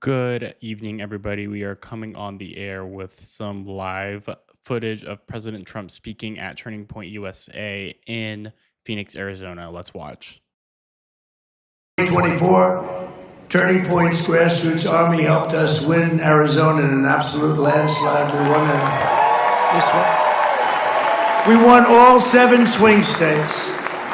Good evening, everybody. We are coming on the air with some live footage of President Trump speaking at Turning Point USA in Phoenix, Arizona. Let's watch. 2024, Turning Point's grassroots army helped us win Arizona in an absolute landslide. We won all 7 swing states.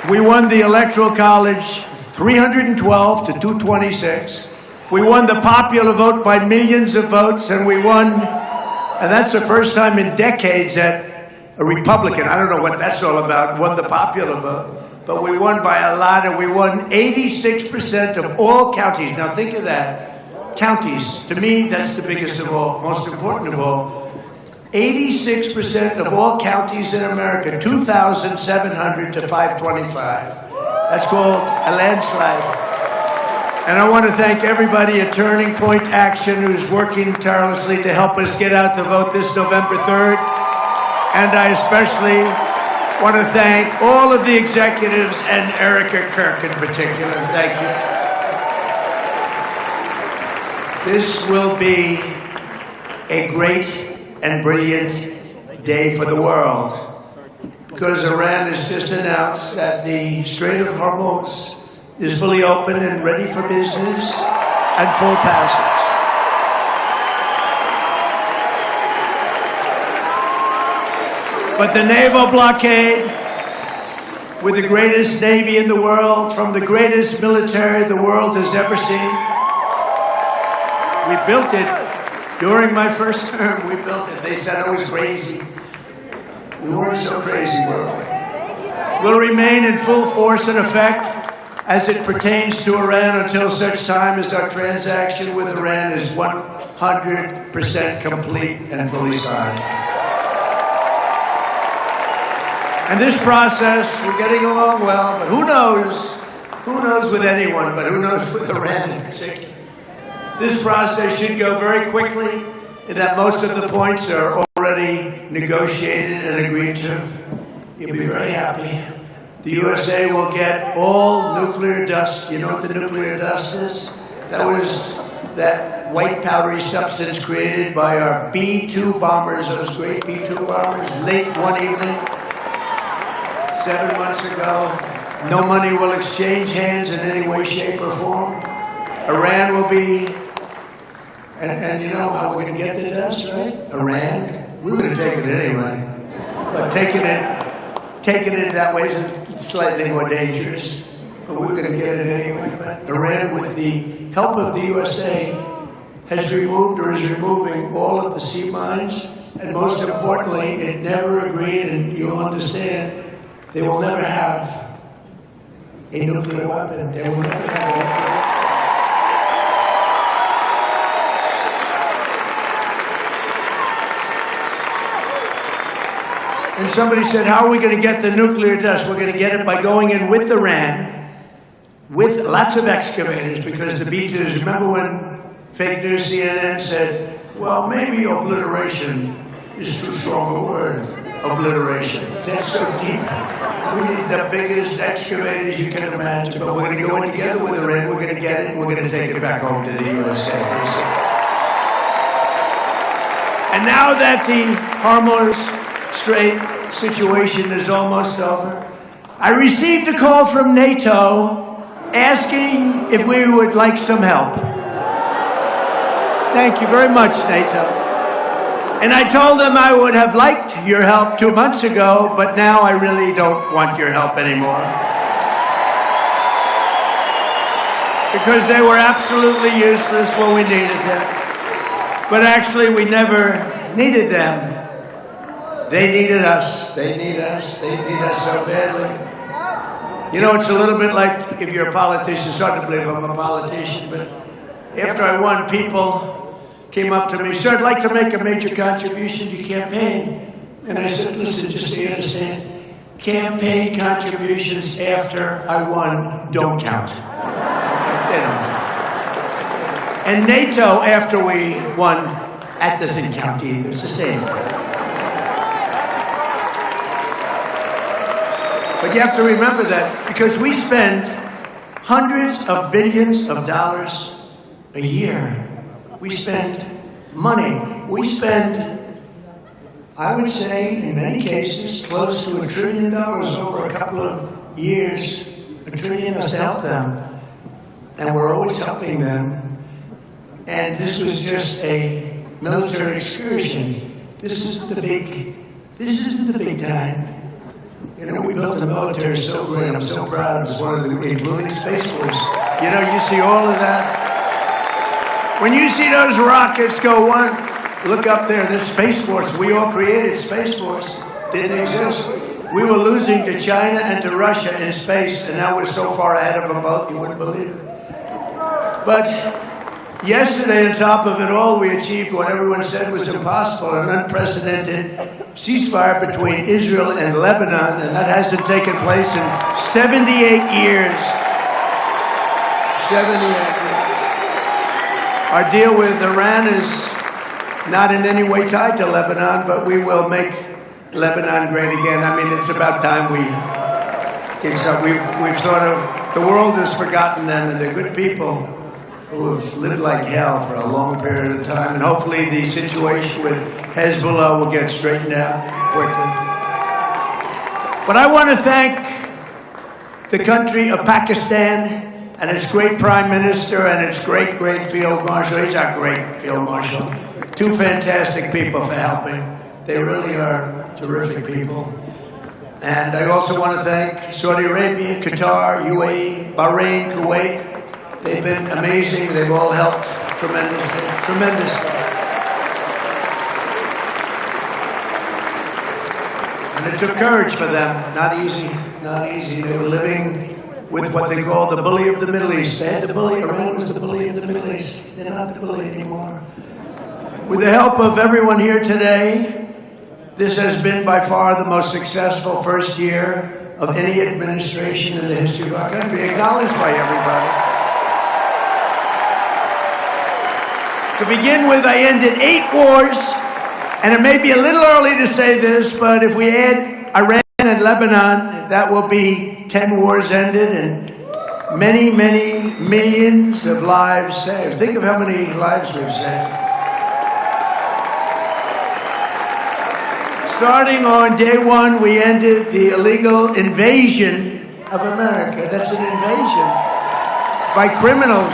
We won the Electoral College 312 to 226. We won the popular vote by millions of votes, and we won, and that's the first time in decades that a Republican, I don't know what that's all about, won the popular vote. But we won by a lot, and we won 86% of all counties. Now think of that. Counties. To me, that's the biggest of all, most important of all. 86% of all counties in America, 2,700 to 525. That's called a landslide. And I want to thank everybody at Turning Point Action who's working tirelessly to help us get out the vote this November 3rd. And I especially want to thank all of the executives and Erica Kirk in particular. Thank you. This will be a great and brilliant day for the world because Iran has just announced that the Strait of Hormuz is fully open and ready for business and full passage. But the naval blockade, with the greatest navy in the world, from the greatest military the world has ever seen, we built it during my first term. We built it. They said I was crazy. We weren't so crazy, were we? Will remain in full force and effect as it pertains to Iran until such time as our transaction with Iran is 100% complete and fully signed. And this process, we're getting along well, but who knows with anyone, but who knows with Iran in particular. This process should go very quickly, in that most of the points are already negotiated and agreed to. You'll be very happy. The USA will get all nuclear dust. You know what the nuclear dust is? That was that white powdery substance created by our B-2 bombers, those great B-2 bombers, late one evening, 7 months ago. No money will exchange hands in any way, shape, or form. Iran will be, and you know how we're going to get the dust, right? Iran. We were going to take it anyway. But taking it that way is slightly more dangerous, but we're going to get it anyway. But Iran, with the help of the USA, has removed or is removing all of the sea mines, and most importantly, it never agreed, and you'll understand, they will never have a nuclear weapon. They will never have a nuclear weapon. And somebody said, how are we going to get the nuclear dust? We're going to get it by going in with Iran, with lots of excavators, because the B-2s, remember when fake news CNN said, well, maybe obliteration is too strong a word, obliteration. That's so deep. We need the biggest excavators you can imagine, but we're going to go in together with Iran, we're going to get it, and we're going to take it back home to the USA. And now that the Hormuz Strait situation is almost over, I received a call from NATO asking if we would like some help. Thank you very much, NATO. And I told them I would have liked your help 2 months ago, but now I really don't want your help anymore. Because they were absolutely useless when we needed them. But actually, we never needed them. They needed us. They need us. They need us so badly. You know, it's a little bit like if you're a politician. It's hard to believe I'm a politician, but after I won, people came up to me, sir, I'd like to make a major contribution to your campaign. And I said, listen, just so you understand, campaign contributions after I won don't count. They don't count. And NATO, after we won, that doesn't count either. It's the same thing. But you have to remember that because we spend hundreds of billions of dollars a year We spend money. We spend, I would say, in many cases, close to $1 trillion over a couple of years. $1 trillion to help them. And we're always helping them. And this was just a military excursion. This isn't the big time. You know, we built the military so great. I'm so proud. It was one of the including Space Force. You know, you see all of that. When you see those rockets go one, look up there, this Space Force. We all created Space Force. Didn't exist. We were losing to China and to Russia in space, and now we're so far ahead of them both, you wouldn't believe it. But yesterday, on top of it all, we achieved what everyone said was impossible, an unprecedented ceasefire between Israel and Lebanon, and that hasn't taken place in 78 years. 78 years. Our deal with Iran is not in any way tied to Lebanon, but we will make Lebanon great again. I mean, it's about time we've sort of, the world has forgotten them, and they're good people who have lived like hell for a long period of time, and hopefully the situation with Hezbollah will get straightened out quickly. But I want to thank the country of Pakistan and its great prime minister and its great field marshal. He's our great field marshal. Two fantastic people for helping. They really are terrific people. And I also want to thank Saudi Arabia, Qatar, UAE, Bahrain, Kuwait. They've been amazing. They've all helped tremendously. And it took courage for them. Not easy. They were living with what they call the bully of the Middle East. They had the bully. Iran was the bully of the Middle East. They're not the bully anymore. With the help of everyone here today, this has been by far the most successful first year of any administration in the history of our country, acknowledged by everybody. To begin with, I ended 8 wars, and it may be a little early to say this, but if we add Iran and Lebanon, that will be 10 wars ended and many, many millions of lives saved. Think of how many lives we've saved. Starting on day one, we ended the illegal invasion of America. That's an invasion by criminals.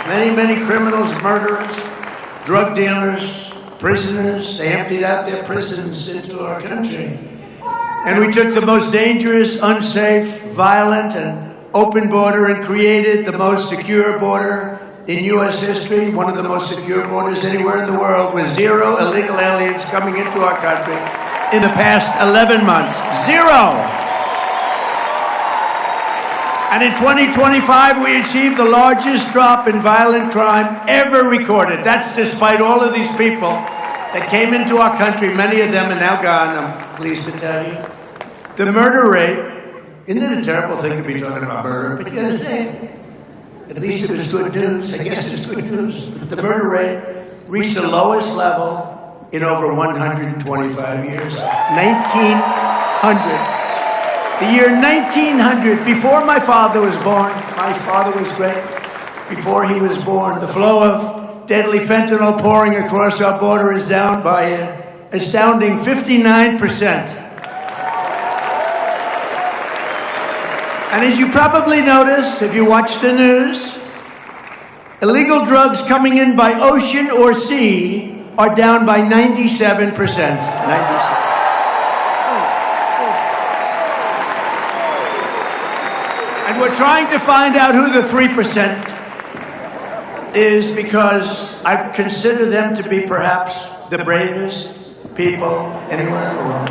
Many, many criminals, murderers, drug dealers, prisoners. They emptied out their prisons into our country. And we took the most dangerous, unsafe, violent, and open border and created the most secure border in U.S. history, one of the most secure borders anywhere in the world, with 0 illegal aliens coming into our country in the past 11 months. 0! And in 2025, we achieved the largest drop in violent crime ever recorded. That's despite all of these people that came into our country. Many of them are now gone, I'm pleased to tell you. The murder rate, isn't it a terrible thing to be talking about murder? But you gotta say it. At least it was good news. I guess it's good news. The murder rate reached the lowest level in over 125 years. 1900. The year 1900, before my father was born. My father was great. Before he was born, the flow of deadly fentanyl pouring across our border is down by an astounding 59%. And as you probably noticed, if you watch the news, illegal drugs coming in by ocean or sea are down by 97%. 97%. And we're trying to find out who the 3% is, because I consider them to be perhaps the bravest people anywhere in the world.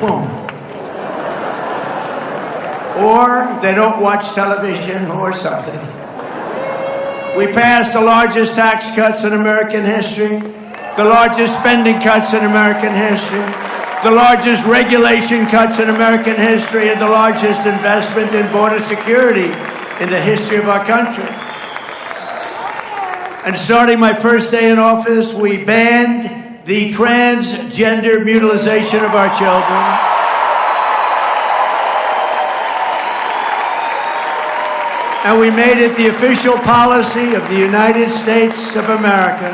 Boom. Or they don't watch television or something. We passed the largest tax cuts in American history, the largest spending cuts in American history, the largest regulation cuts in American history, and the largest investment in border security in the history of our country. And starting my first day in office, we banned the transgender mutilation of our children. And we made it the official policy of the United States of America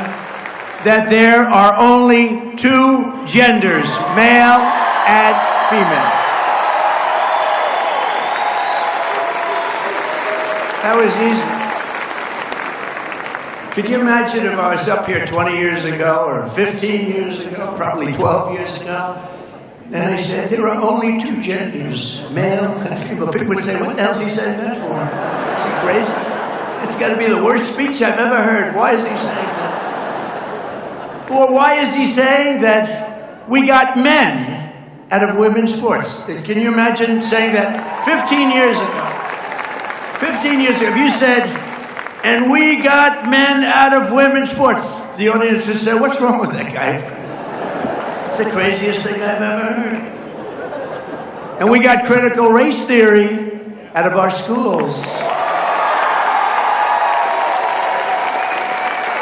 that there are only two genders, male and female. That was easy. Could you imagine if I was up here 20 years ago or 15 years ago, probably 12 years ago, and I said there are only two genders, male and female. People would say, what the hell's he saying that for? Is he crazy? It's got to be the worst speech I've ever heard. Why is he saying that? Or why is he saying that we got men out of women's sports? Can you imagine saying that 15 years ago? 15 years ago, if you said, and we got men out of women's sports, the audience would say, what's wrong with that guy? It's the craziest thing I've ever heard. And we got critical race theory out of our schools.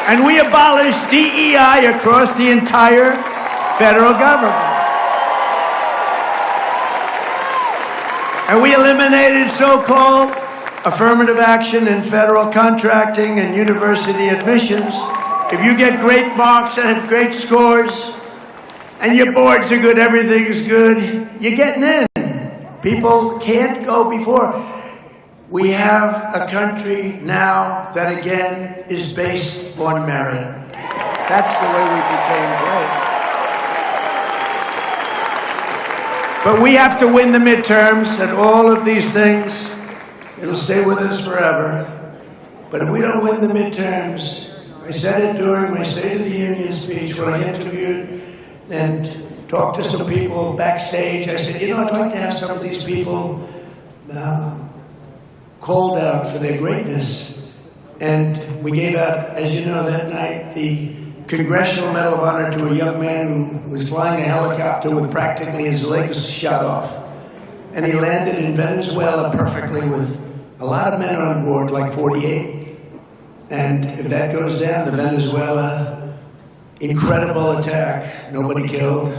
And we abolished DEI across the entire federal government. And we eliminated so-called affirmative action in federal contracting and university admissions. If you get great marks and have great scores, and your boards are good, everything's good, you're getting in. People can't go before. We have a country now that again is based on merit. That's the way we became great. But we have to win the midterms and all of these things. It'll stay with us forever. But if we don't win the midterms, I said it during my State of the Union speech when I interviewed and talked to some people backstage. I said, you know, I'd like to have some of these people called out for their greatness. And we gave out, as you know, that night, the Congressional Medal of Honor to a young man who was flying a helicopter with practically his legs shot off. And he landed in Venezuela perfectly with a lot of men on board, like 48. And if that goes down, the Venezuela incredible attack, nobody killed.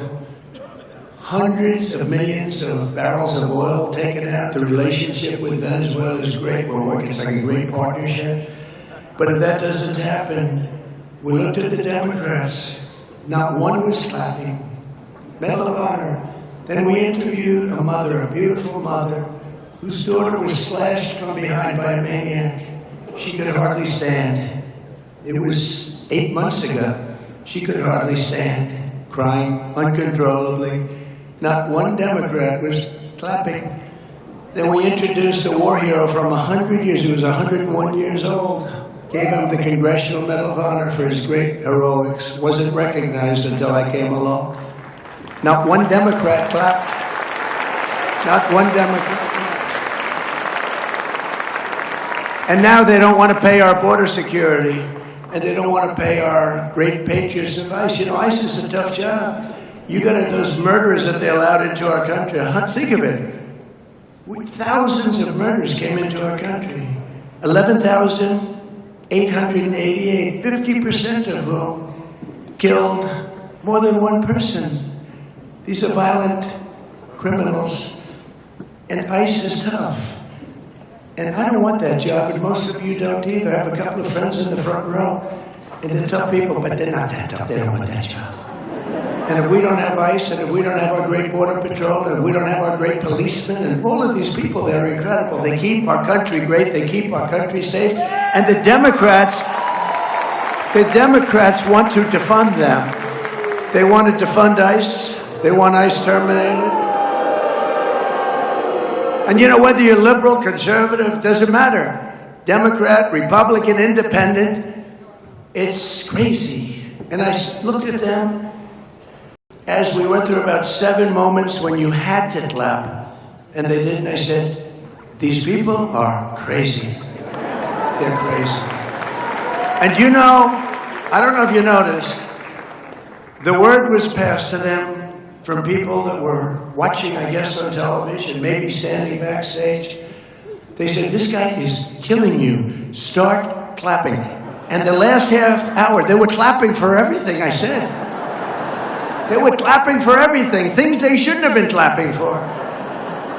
Hundreds of millions of barrels of oil taken out. The relationship with Venezuela is great. We're working, it's like a great partnership. But if that doesn't happen, we looked at the Democrats. Not one was clapping. Medal of Honor. Then we interviewed a mother, a beautiful mother, whose daughter was slashed from behind by a maniac. She could hardly stand. It was 8 months ago. She could hardly stand, crying uncontrollably. Not one Democrat was clapping. Then we introduced a war hero from 100 years. He was 101 years old. Gave him the Congressional Medal of Honor for his great heroics. Wasn't recognized until I came along. Not one Democrat clapped. Not one Democrat clapped. And now they don't want to pay our border security. And they don't want to pay our great patriots of ICE. You know, ICE is a tough job. You got those murderers that they allowed into our country. Think of it. Thousands of murders came into our country. 11,888, 50% of whom killed more than one person. These are violent criminals. And ICE is tough. And I don't want that job, and most of you don't either. I have a couple of friends in the front row, and they're tough people, but they're not that tough. They don't want that job. And if we don't have ICE, and if we don't have our great Border Patrol, and if we don't have our great policemen, and all of these people, they're incredible. They keep our country great. They keep our country safe. And the Democrats want to defund them. They want to defund ICE. They want ICE terminated. And you know, whether you're liberal, conservative, doesn't matter. Democrat, Republican, independent, it's crazy. And I looked at them as we went through about 7 moments when you had to clap, and they didn't. I said, these people are crazy. They're crazy. And you know, I don't know if you noticed, the word was passed to them from people that were watching, I guess, on television, maybe standing backstage. They said, this guy is killing you. Start clapping. And the last half hour, they were clapping for everything I said. They were clapping for everything, things they shouldn't have been clapping for.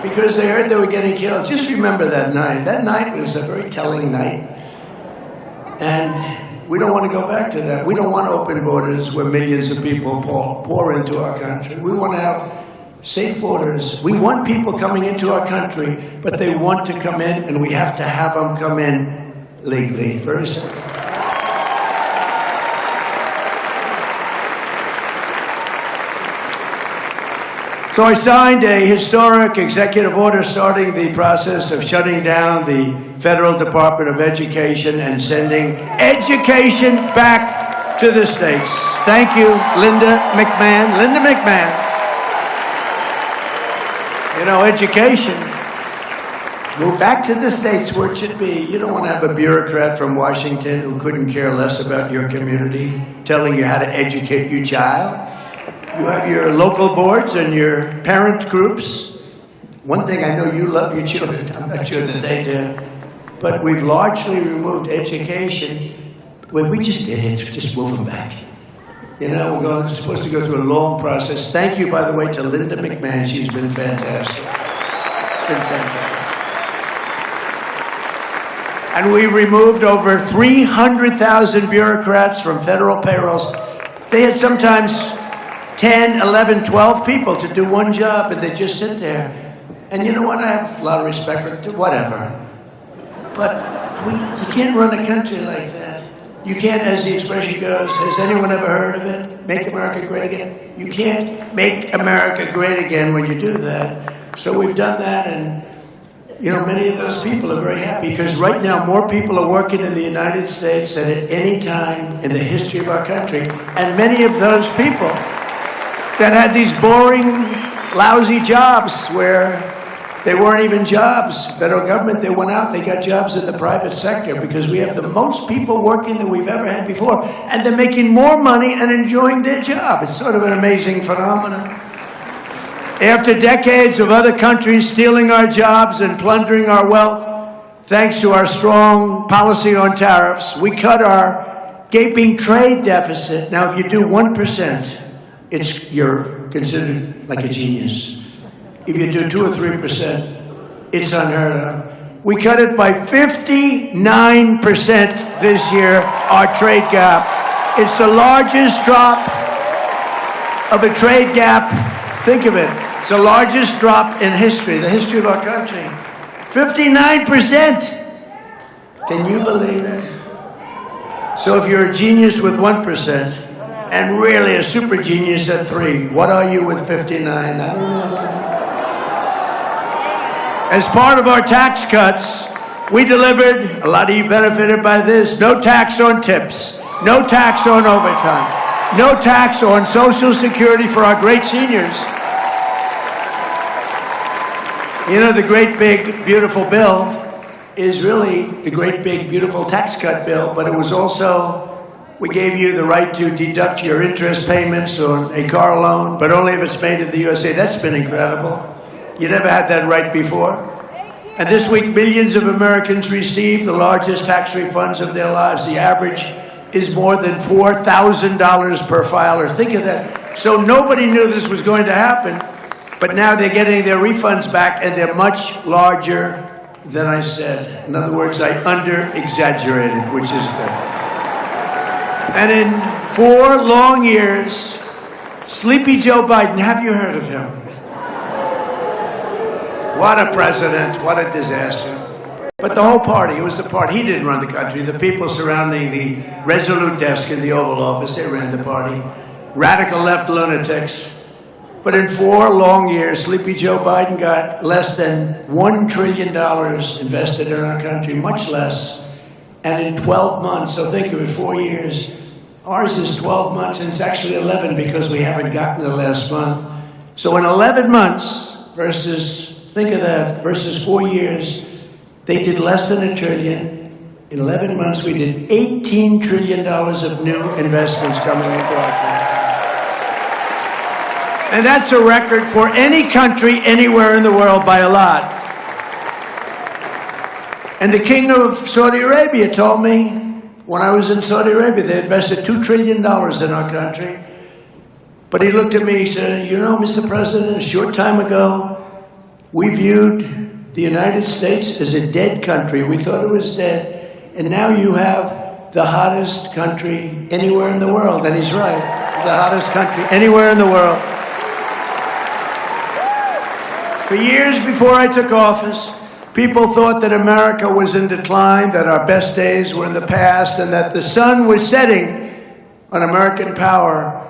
because they heard they were getting killed. Just remember that night. That night was a very telling night. And we don't want to go back to that. We don't want open borders where millions of people pour into our country. We want to have safe borders. We want people coming into our country, but they want to come in, and we have to have them come in legally. Very simple. So I signed a historic executive order starting the process of shutting down the Federal Department of Education and sending education back to the states. Thank you, Linda McMahon. Linda McMahon. You know, education, move back to the states where it should be. You don't want to have a bureaucrat from Washington who couldn't care less about your community telling you how to educate your child. You have your local boards and your parent groups. One thing, I know you love your children. I'm not sure that they do. But we've largely removed education. Well, we just did it. Just move them back. You know, we're supposed to go through a long process. Thank you, by the way, to Linda McMahon. She's been fantastic. Been fantastic. And we removed over 300,000 bureaucrats from federal payrolls. They had sometimes 10, 11, 12 people to do one job, and they just sit there. And you know what? I have a lot of respect for it, whatever. But you can't run a country like that. You can't, as the expression goes, has anyone ever heard of it? Make America great again? You can't make America great again when you do that. So we've done that, and you know, many of those people are very happy because right now more people are working in the United States than at any time in the history of our country. And many of those people that had these boring, lousy jobs where they weren't even jobs. Federal government, they went out, they got jobs in the private sector because we have the most people working than we've ever had before. And they're making more money and enjoying their job. It's sort of an amazing phenomenon. After decades of other countries stealing our jobs and plundering our wealth, thanks to our strong policy on tariffs, we cut our gaping trade deficit. Now, if you do 1%, you're considered like a genius. If you do 2 or 3%, it's unheard of. We cut it by 59% this year, our trade gap. It's the largest drop of a trade gap. Think of it. It's the largest drop in history, the history of our country. 59%. Can you believe it? So if you're a genius with 1%, and really a super genius at 3, what are you with 59? I don't know. As part of our tax cuts, we delivered, a lot of you benefited by this, no tax on tips, no tax on overtime, no tax on Social Security for our great seniors. You know, the great big beautiful bill is really the great big beautiful tax cut bill, but it was also, we gave you the right to deduct your interest payments on a car loan, but only if it's made in the USA. That's been incredible. You never had that right before. And this week, millions of Americans received the largest tax refunds of their lives. The average is more than $4,000 per filer. Think of that. So nobody knew this was going to happen, but now they're getting their refunds back, and they're much larger than I said. In other words, I under-exaggerated, which is good. And in 4 long years, Sleepy Joe Biden, have you heard of him? What a president, what a disaster. But the whole party, it was the party. He didn't run the country. The people surrounding the Resolute desk in the Oval Office, they ran the party. Radical left lunatics. But in 4 long years, Sleepy Joe Biden got less than $1 trillion invested in our country, much less. And in 12 months, so think of it, 4 years. Ours is 12 months, and it's actually 11 because we haven't gotten the last month. So in 11 months versus, think of that, versus 4 years, they did less than $1 trillion. In 11 months, we did $18 trillion of new investments coming into our country. And that's a record for any country anywhere in the world by a lot. And the king of Saudi Arabia told me, when I was in Saudi Arabia, they invested $2 trillion in our country. But he looked at me, he said, you know, Mr. President, a short time ago, We viewed the United States as a dead country. We thought it was dead. And now you have the hottest country anywhere in the world. And he's right, the hottest country anywhere in the world. For years before I took office, people thought that America was in decline, that our best days were in the past, and that the sun was setting on American power.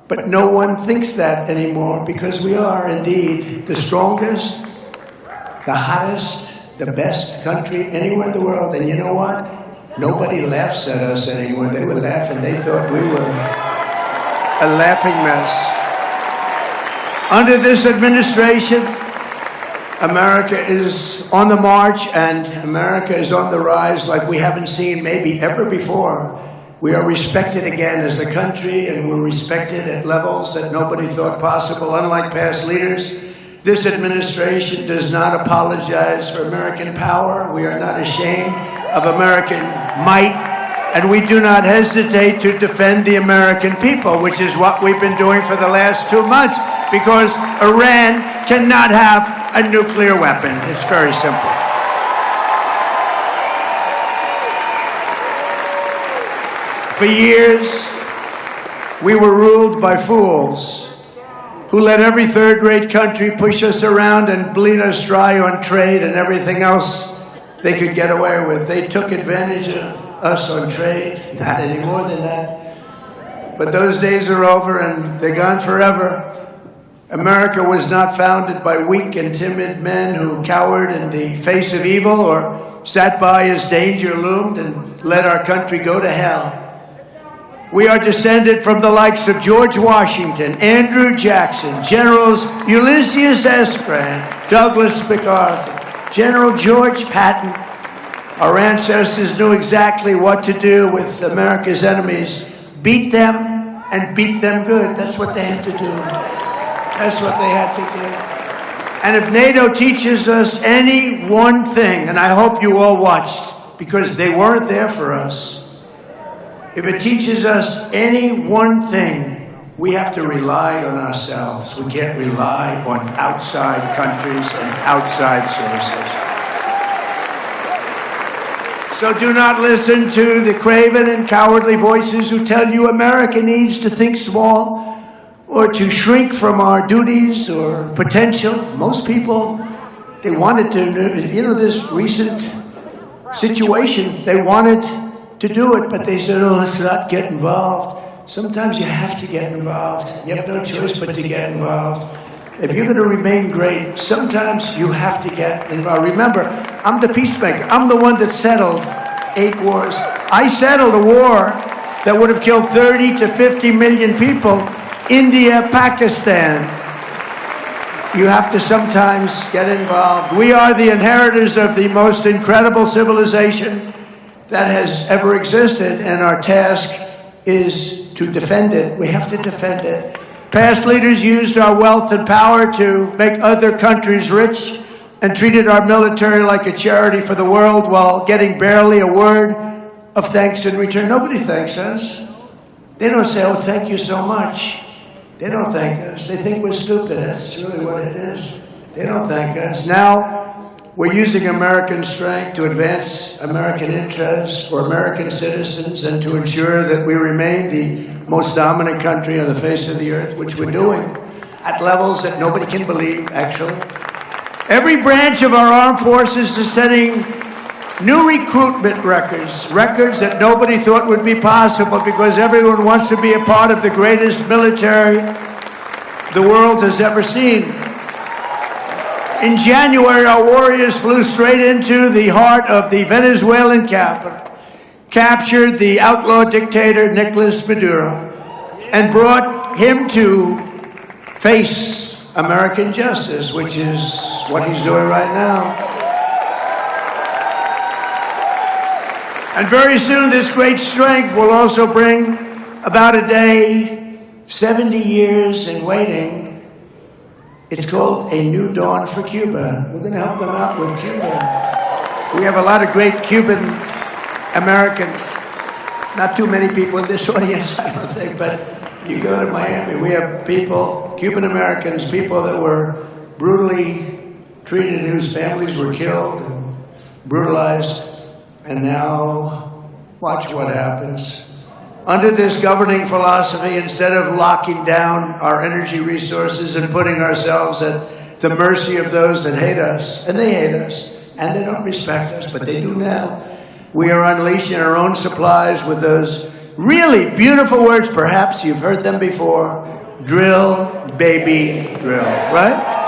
But no one thinks that anymore, because we are indeed the strongest, the hottest, the best country anywhere in the world. And you know what? Nobody laughs at us anymore. They were laughing. They thought we were a laughing mess. Under this administration, America is on the march, and America is on the rise like we haven't seen maybe ever before. We are respected again as a country, and we're respected at levels that nobody thought possible. Unlike past leaders, this administration does not apologize for American power. We are not ashamed of American might, and we do not hesitate to defend the American people, which is what we've been doing for the last 2 months, because Iran cannot have a nuclear weapon. It's very simple. For years, we were ruled by fools who let every third-rate country push us around and bleed us dry on trade and everything else they could get away with. They took advantage of us on trade. Not any more than that. But those days are over, and they're gone forever. America was not founded by weak and timid men who cowered in the face of evil or sat by as danger loomed and let our country go to hell. We are descended from the likes of George Washington, Andrew Jackson, Generals Ulysses S. Grant, Douglas MacArthur, General George Patton. Our ancestors knew exactly what to do with America's enemies. Beat them, and beat them good. That's what they had to do. That's what they had to do. And if NATO teaches us any one thing, and I hope you all watched, because they weren't there for us, if it teaches us any one thing, we have to rely on ourselves. We can't rely on outside countries and outside sources. So do not listen to the craven and cowardly voices who tell you America needs to think small or to shrink from our duties or potential. Most people, they wanted to, this recent situation, they wanted to do it, but they said, oh, let's not get involved. Sometimes you have to get involved. You have no choice but to get involved. If you're going to remain great, sometimes you have to get involved. Remember, I'm the peacemaker. I'm the one that settled 8 wars. I settled a war that would have killed 30 to 50 million people. India, Pakistan. You have to sometimes get involved. We are the inheritors of the most incredible civilization that has ever existed, and our task is to defend it. We have to defend it. Past leaders used our wealth and power to make other countries rich and treated our military like a charity for the world while getting barely a word of thanks in return. Nobody thanks us. They don't say, oh, thank you so much. They don't thank us. They think we're stupid. That's really what it is. They don't thank us. Now, we're using American strength to advance American interests for American citizens and to ensure that we remain the most dominant country on the face of the earth, which we're doing at levels that nobody can believe, actually. Every branch of our armed forces is setting new recruitment records that nobody thought would be possible, because everyone wants to be a part of the greatest military the world has ever seen. In January, our warriors flew straight into the heart of the Venezuelan capital, captured the outlaw dictator Nicolas Maduro, and brought him to face American justice, which is what he's doing right now. And very soon, this great strength will also bring about a day, 70 years in waiting. It's called A New Dawn for Cuba. We're going to help them out with Cuba. We have a lot of great Cuban Americans. Not too many people in this audience, I don't think, but you go to Miami, we have people, Cuban Americans, people that were brutally treated, whose families were killed and brutalized. And now, watch what happens. Under this governing philosophy, instead of locking down our energy resources and putting ourselves at the mercy of those that hate us, and they hate us, and they don't respect us, but they do now, we are unleashing our own supplies with those really beautiful words. Perhaps you've heard them before. Drill, baby, drill, right?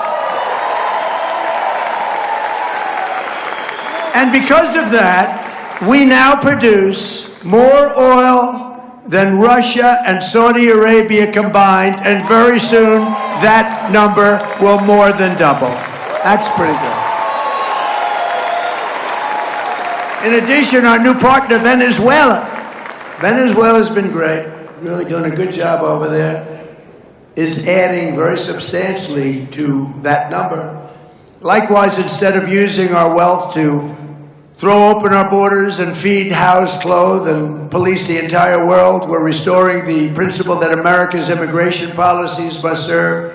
And because of that, we now produce more oil than Russia and Saudi Arabia combined, and very soon that number will more than double. That's pretty good. In addition, our new partner, Venezuela. Venezuela's been great, really doing a good job over there, is adding very substantially to that number. Likewise, instead of using our wealth to throw open our borders and feed, house, clothe, and police the entire world, we're restoring the principle that America's immigration policies must serve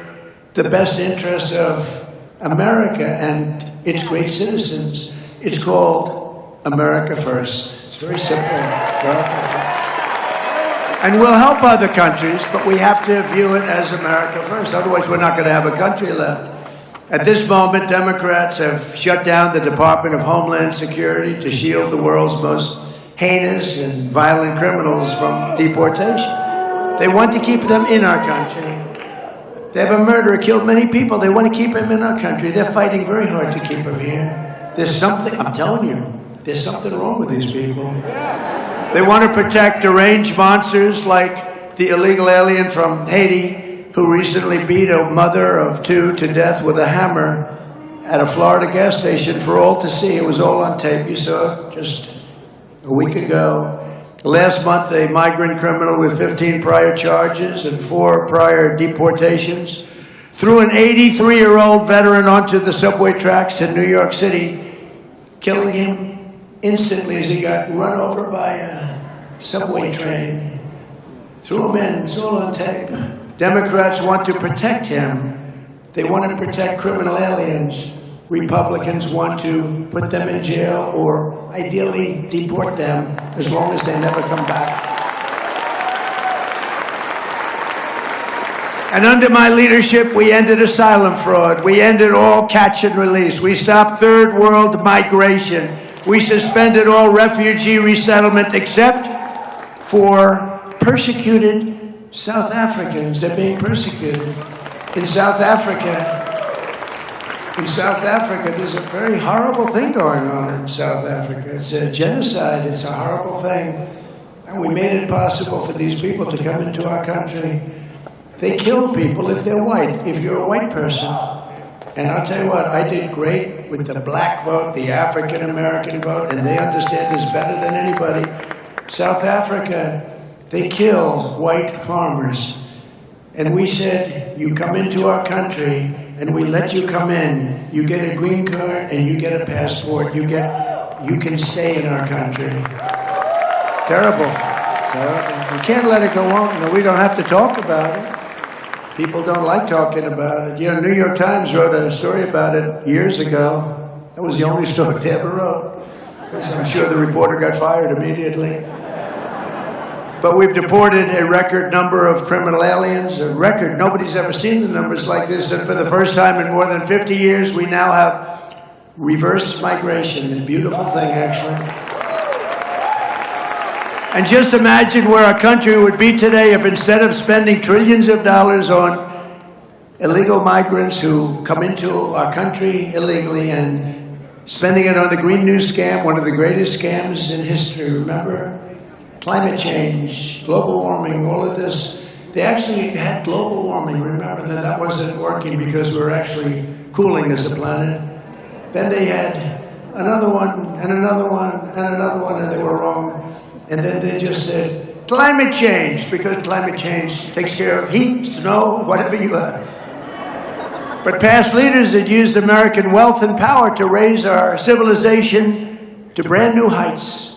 the best interests of America and its great citizens. It's called America First. It's very simple. America First. And we'll help other countries, but we have to view it as America First. Otherwise, we're not going to have a country left. At this moment, Democrats have shut down the Department of Homeland Security to shield the world's most heinous and violent criminals from deportation. They want to keep them in our country. They have a murderer, killed many people. They want to keep him in our country. They're fighting very hard to keep him here. There's something, I'm telling you, there's something wrong with these people. They want to protect deranged monsters like the illegal alien from Haiti who recently beat a mother of two to death with a hammer at a Florida gas station for all to see. It was all on tape. You saw it just a week ago. Last month, a migrant criminal with 15 prior charges and 4 prior deportations threw an 83-year-old veteran onto the subway tracks in New York City, killing him instantly as he got run over by a subway train. Threw him in. It's all on tape. Democrats want to protect him. They want to protect criminal aliens. Republicans want to put them in jail or ideally deport them as long as they never come back. And under my leadership, we ended asylum fraud. We ended all catch and release. We stopped third world migration. We suspended all refugee resettlement except for persecuted South Africans. They're being persecuted. In South Africa, there's a very horrible thing going on in South Africa. It's a genocide. It's a horrible thing. And we made it possible for these people to come into our country. They kill people if they're white, if you're a white person. And I'll tell you what, I did great with the black vote, the African-American vote, and they understand this better than anybody. South Africa, they kill white farmers. And we said, you come into our country, and we let you come in. You get a green card, and you get a passport. You can stay in our country. Terrible. Terrible. We can't let it go on. No, we don't have to talk about it. People don't like talking about it. You know, New York Times wrote a story about it years ago. That was the only story they ever wrote. I'm sure the reporter got fired immediately. But we've deported a record number of criminal aliens, a record. Nobody's ever seen the numbers like this. And for the first time in more than 50 years, we now have reverse migration. A beautiful thing, actually. And just imagine where our country would be today if instead of spending trillions of dollars on illegal migrants who come into our country illegally and spending it on the Green New Scam, one of the greatest scams in history, remember? Climate change, global warming, all of this. They actually had global warming, remember that wasn't working because we were actually cooling as a planet. Then they had another one, and another one, and another one, and they were wrong. And then they just said, climate change, because climate change takes care of heat, snow, whatever you have. But past leaders had used American wealth and power to raise our civilization to brand new heights.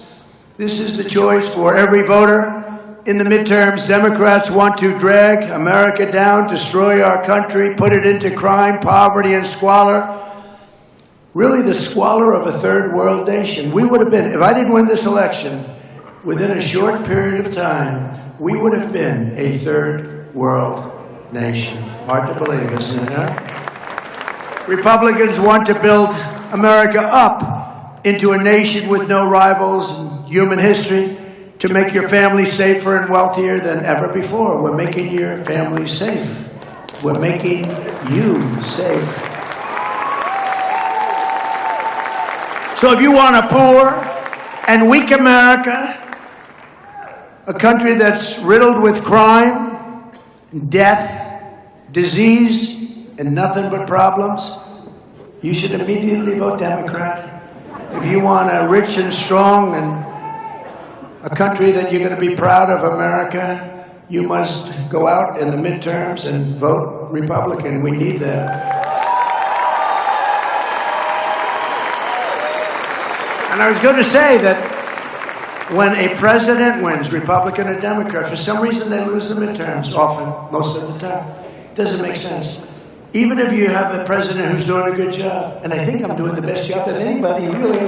This is the choice for every voter. In the midterms, Democrats want to drag America down, destroy our country, put it into crime, poverty, and squalor. really the squalor of a third world nation. We would have been, if I didn't win this election, within a short period of time, we would have been a third world nation. Hard to believe, isn't it, huh? Republicans want to build America up into a nation with no rivals in human history, to make your family safer and wealthier than ever before. We're making your family safe. We're making you safe. So if you want a poor and weak America, a country that's riddled with crime, death, disease, and nothing but problems, you should immediately vote Democrat. If you want a rich and strong and a country that you're going to be proud of, America, you must go out in the midterms and vote Republican. We need that. And I was going to say that when a president wins, Republican or Democrat, for some reason they lose the midterms, often, most of the time. It doesn't make sense. Even if you have a president who's doing a good job, and I think I'm doing the best job of anybody, really.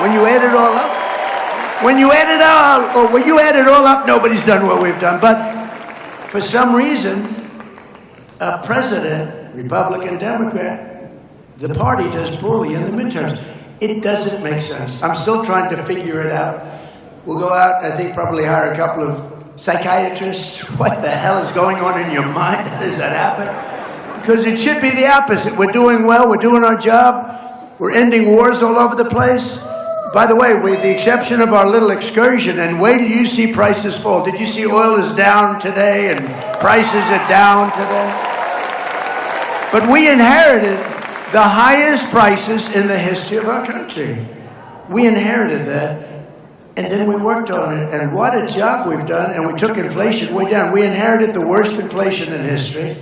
When you add it all up, when you add it all up, nobody's done what we've done. But for some reason, a president, Republican, Democrat, the party does poorly in the midterms. It doesn't make sense. I'm still trying to figure it out. We'll go out, I think probably hire a couple of psychiatrists. What the hell is going on in your mind? How does that happen? Because it should be the opposite. We're doing well, we're doing our job, we're ending wars all over the place. By the way, with the exception of our little excursion, and wait till you see prices fall. Did you see oil is down today and prices are down today? But we inherited the highest prices in the history of our country. We inherited that, and then we worked on it, and what a job we've done, and we took inflation way down. We inherited the worst inflation in history,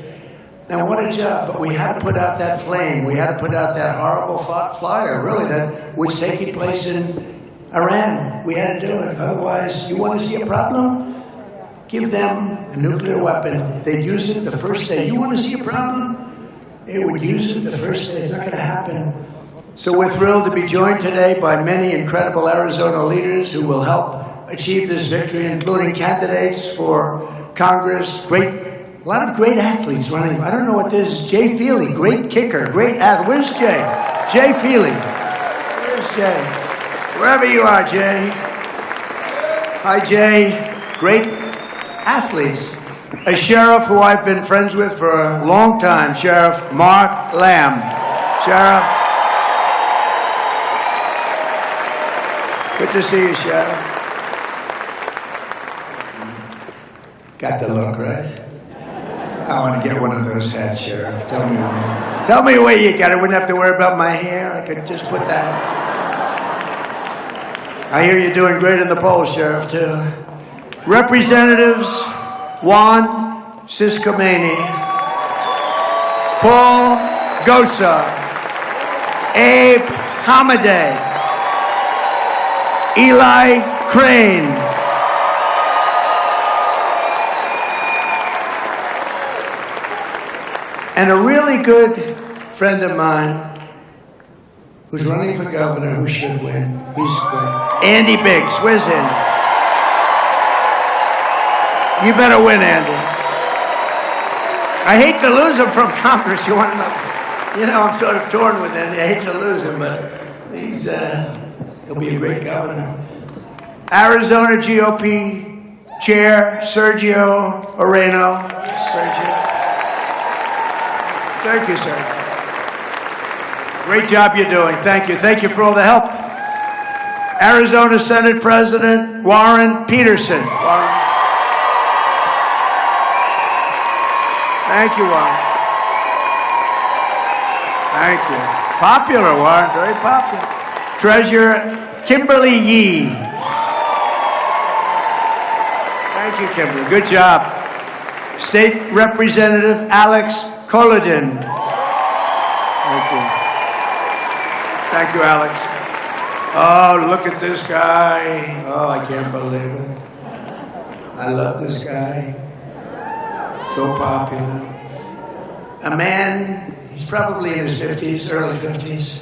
and what a job. But we had to put out that flame. We had to put out that horrible fire, really, that was taking place in Iran. We had to do it. Otherwise, you want to see a problem? Give them a nuclear weapon. They'd use it the first day. You want to see a problem? They would use it the first day. It's not going to happen. So we're thrilled to be joined today by many incredible Arizona leaders who will help achieve this victory, including candidates for Congress, a lot of great athletes running. I don't know what this is. Jay Feely, great kicker, great athlete. Where's Jay? Jay Feely. Where's Jay? Wherever you are, Jay. Hi, Jay. Great athletes. A sheriff who I've been friends with for a long time, Sheriff Mark Lamb. Sheriff. Good to see you, Sheriff. Got the look, right? I want to get one of those hats, Sheriff. Tell me where you got it. I wouldn't have to worry about my hair. I could just put that. I hear you're doing great in the polls, Sheriff, too. Representatives Juan Ciscomani, Paul Gosa, Abe Hamadeh, Eli Crane, and a really good friend of mine who's running for governor, who should win. He's great. Andy Biggs. Where's Andy? You better win, Andy. I hate to lose him from Congress. You want to know? You know, I'm sort of torn with Andy. I hate to lose him, but he'll be a great governor. Arizona GOP Chair Sergio Moreno. Sergio. Thank you, sir. Great job you're doing. Thank you. Thank you for all the help. Arizona Senate President Warren Peterson. Warren. Thank you, Warren. Thank you. Popular, Warren. Very popular. Treasurer Kimberly Yee. Thank you, Kimberly. Good job. State Representative Alex Collodin. Thank you. Thank you, Alex. Oh, look at this guy. Oh, I can't believe it. I love this guy. So popular. A man, He's probably in his 50s, early 50s.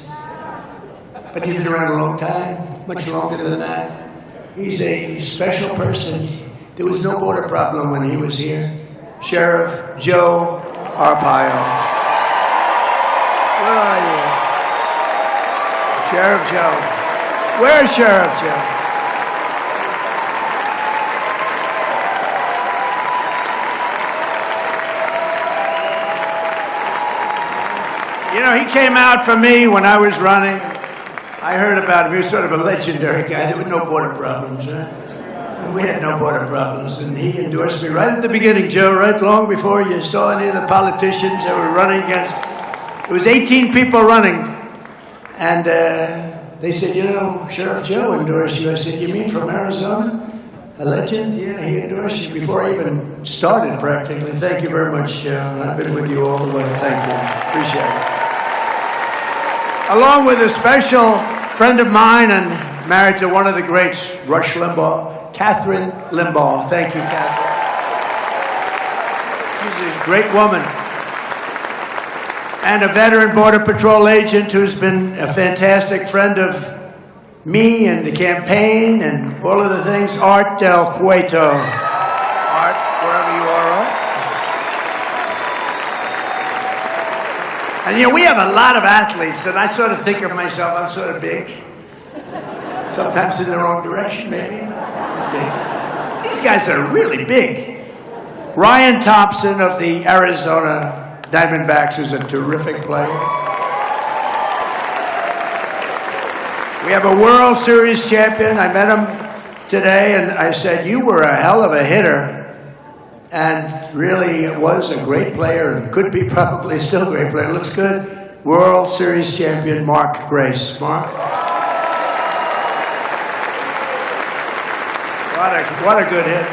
But he's been around a long time, much longer than that. He's a special person. There was no border problem when he was here. Sheriff Joe Arpaio. Where are you? Sheriff Joe. Where's Sheriff Joe? You know, he came out for me when I was running. I heard about him. He was sort of a legendary guy. There were no border problems. We had no border problems. And he endorsed me right at the beginning, Joe, right long before you saw any of the politicians that were running against. It was 18 people running. And they said, you know, Sheriff Joe endorsed you. I said, you mean from Arizona? A legend? Yeah, he endorsed you before I even started practically. Thank you very much, Joe. I've been with you all the way. Thank you. Appreciate it. Along with a special friend of mine and married to one of the greats, Rush Limbaugh, Catherine Limbaugh. Thank you, Catherine. She's a great woman. And a veteran Border Patrol agent who's been a fantastic friend of me and the campaign and all of the things, Art Del Cueto. Art, wherever you are, Art. And you know, we have a lot of athletes, and I sort of think of myself, I'm sort of big. Sometimes in the wrong direction, maybe. Big. These guys are really big. Ryan Thompson of the Arizona Diamondbacks is a terrific player. We have a World Series champion. I met him today, and I said, you were a hell of a hitter. And really was a great player, and could be probably still a great player. Looks good. World Series champion, Mark Grace. Mark? What a good hit.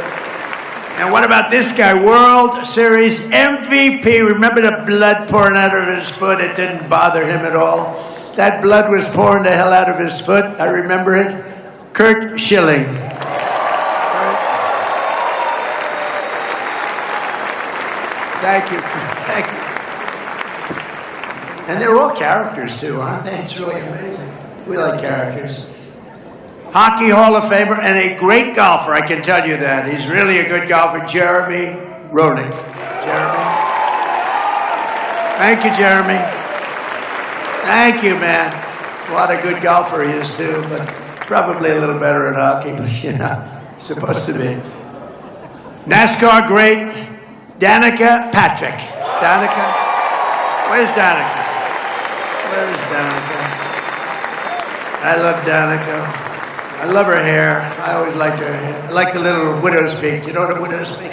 And what about this guy? World Series MVP. Remember the blood pouring out of his foot? It didn't bother him at all. That blood was pouring the hell out of his foot. I remember it. Curt Schilling. Thank you. Thank you. And they're all characters, too, aren't they? It's really amazing. We like characters. Hockey Hall of Famer and a great golfer, I can tell you that. He's really a good golfer, Jeremy Roenick. Jeremy. Thank you, Jeremy. Thank you, man. What a good golfer he is, too, but probably a little better at hockey, but, you know, supposed to be. NASCAR great, Danica Patrick. Danica? Where's Danica? Where's Danica? I love Danica. I love her hair. I always liked her hair. I like the little widow's peak. You know what a widow's peak?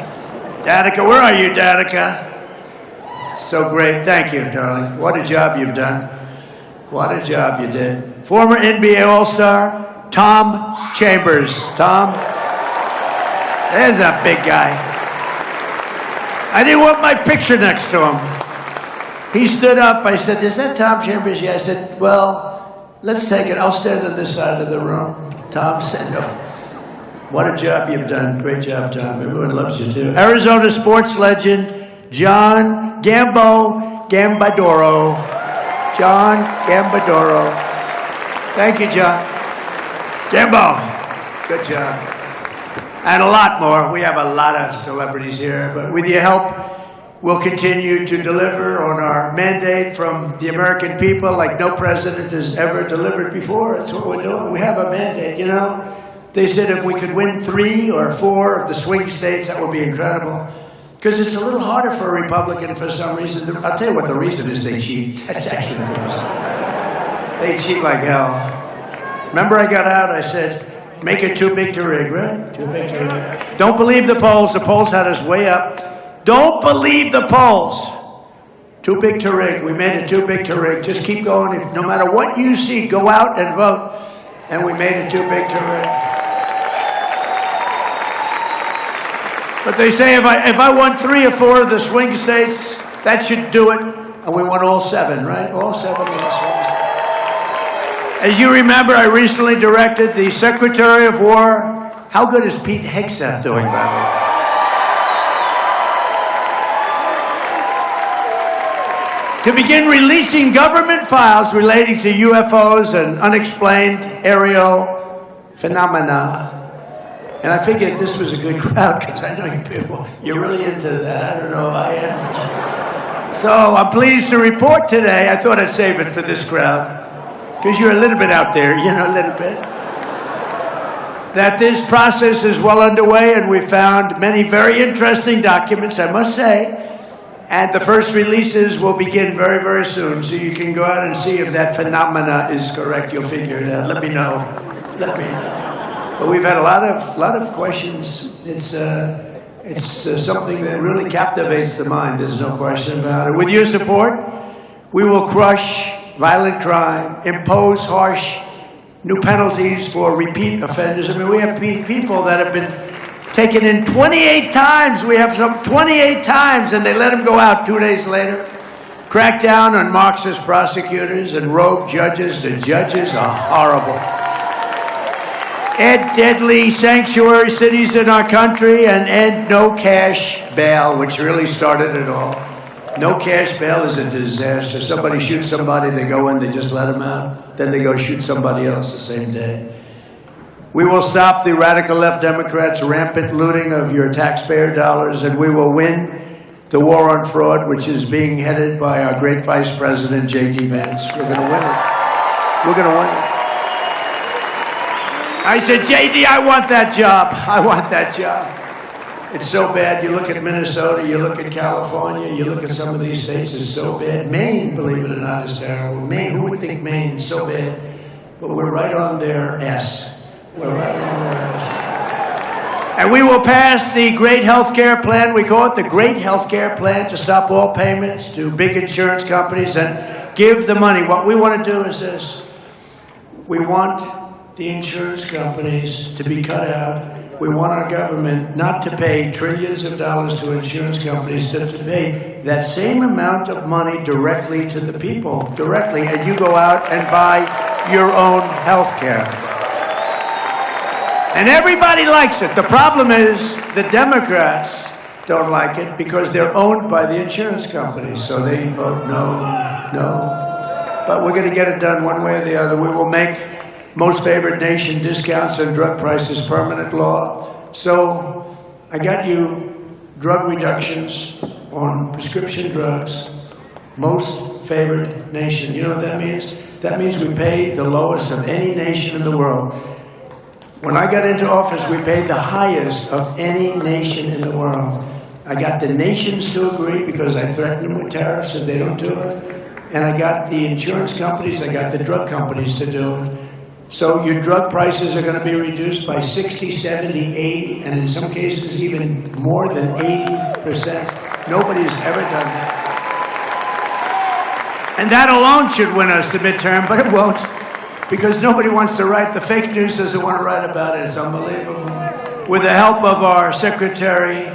Danica, where are you, Danica? So great. Thank you, darling. What a job you've done. What a job you did. Former NBA All-Star, Tom Chambers. Tom? There's a big guy. I didn't want my picture next to him. He stood up. I said, is that Tom Chambers? Yeah. I said, well, let's take it. I'll stand on this side of the room. Tom said, no. What a job you've done. Great job, Tom. Everyone loves you, too. Arizona sports legend, John Gambadoro. John Gambadoro. Thank you, John. Gambo. Good job. And a lot more. We have a lot of celebrities here, but with your help, we'll continue to deliver on our mandate from the American people like no president has ever delivered before. That's what we're doing. We have a mandate, you know. They said if we could win 3 or 4 of the swing states, that would be incredible. Because it's a little harder for a Republican for some reason. I'll tell you what the reason is. They cheat. That's actually the reason. They cheat like hell. Remember I got out, I said, make it too big to rig, right? Too big to rig. Don't believe the polls. The polls had us way up. Don't believe the polls. Too big to rig. We made it too big to rig. Just keep going. If, no matter what you see, go out and vote. And we made it too big to rig. But they say if I won 3 or 4 of the swing states, that should do it. And we won all 7, right? All 7 of the swing states. As you remember, I recently directed the Secretary of War. How good is Pete Hegseth doing, by the way? to begin releasing government files relating to UFOs and unexplained aerial phenomena. And I figured this was a good crowd because I know you people, you're really into that. I don't know if I am. So I'm pleased to report today, I thought I'd save it for this crowd because you're a little bit out there, you know, a little bit, that this process is well underway and we found many very interesting documents, I must say. And the first releases will begin very, very soon. So you can go out and see if that phenomena is correct. You'll figure it out. Let me know. Let me know. But we've had a lot of questions. It's something that really captivates the mind. There's no question about it. With your support, we will crush violent crime, impose harsh new penalties for repeat offenders. I mean, we have people that have been taken in 28 times. We have some 28 times, and they let them go out 2 days later. Crack down on Marxist prosecutors and rogue judges. The judges are horrible. End deadly sanctuary cities in our country and end no cash bail, which really started it all. No cash bail is a disaster. Somebody shoots somebody, they go in, they just let them out. Then they go shoot somebody else the same day. We will stop the radical left Democrats' rampant looting of your taxpayer dollars, and we will win the war on fraud, which is being headed by our great Vice President, J.D. Vance. We're going to win it. We're going to win it. I said, J.D., I want that job. I want that job. It's so bad. You look at Minnesota, you look at California, you look at some of these states, it's so bad. Maine, believe it or not, is terrible. Maine, who would think Maine is so bad? But we're right on their ass. We're right on their ass. And we will pass the great health care plan. We call it the great health care plan to stop all payments to big insurance companies and give the money. What we want to do is this. We want the insurance companies to be cut out. We want our government not to pay trillions of dollars to insurance companies, but to pay that same amount of money directly to the people, directly, and you go out and buy your own health care. And everybody likes it. The problem is the Democrats don't like it because they're owned by the insurance companies. So they vote no, no. But we're going to get it done one way or the other. We will make most favored nation discounts on drug prices permanent law. So I got you drug reductions on prescription drugs. Most favored nation. You know what that means? That means we pay the lowest of any nation in the world. When I got into office, we paid the highest of any nation in the world. I got the nations to agree because I threatened them with tariffs if they don't do it. And I got the insurance companies, I got the drug companies to do it. So your drug prices are going to be reduced by 60, 70, 80, and in some cases even more than 80%. Nobody's ever done that. And that alone should win us the midterm, but it won't. Because nobody wants to write, the fake news doesn't want to write about it. It's unbelievable. With the help of our Secretary,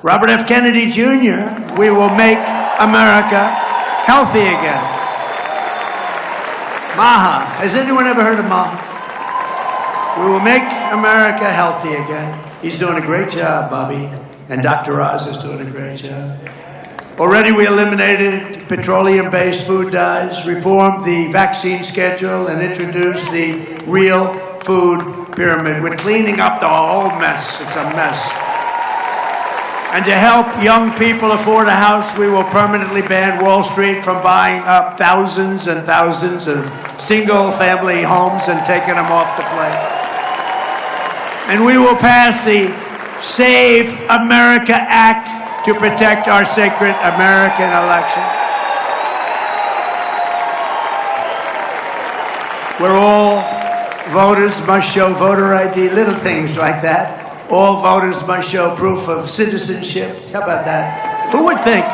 Robert F. Kennedy Jr., we will make America healthy again. Maha. Has anyone ever heard of Maha? We will make America healthy again. He's doing a great job, Bobby. And Dr. Oz is doing a great job. Already we eliminated petroleum-based food dyes, reformed the vaccine schedule, and introduced the real food pyramid. We're cleaning up the whole mess. It's a mess. And to help young people afford a house, we will permanently ban Wall Street from buying up thousands and thousands of single-family homes and taking them off the plate. And we will pass the Save America Act to protect our sacred American election. Where all voters must show voter ID, little things like that. All voters must show proof of citizenship. How about that? Who would think?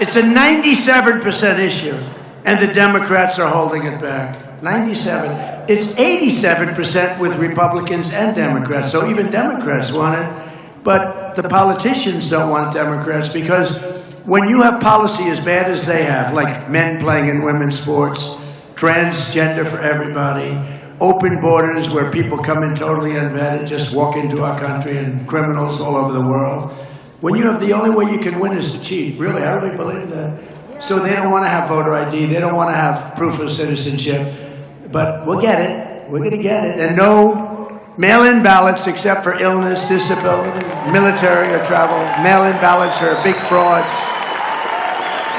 It's a 97% issue, and the Democrats are holding it back. 97. It's 87% with Republicans and Democrats, so even Democrats want it. But the politicians don't want Democrats because when you have policy as bad as they have, like men playing in women's sports, transgender for everybody, open borders where people come in totally unvetted, just walk into our country, and criminals all over the world. When you have the only way you can win is to cheat. Really, I really believe that. So they don't want to have voter ID. They don't want to have proof of citizenship. But we'll get it. We're going to get it. And no mail-in ballots except for illness, disability, military, or travel. Mail-in ballots are a big fraud.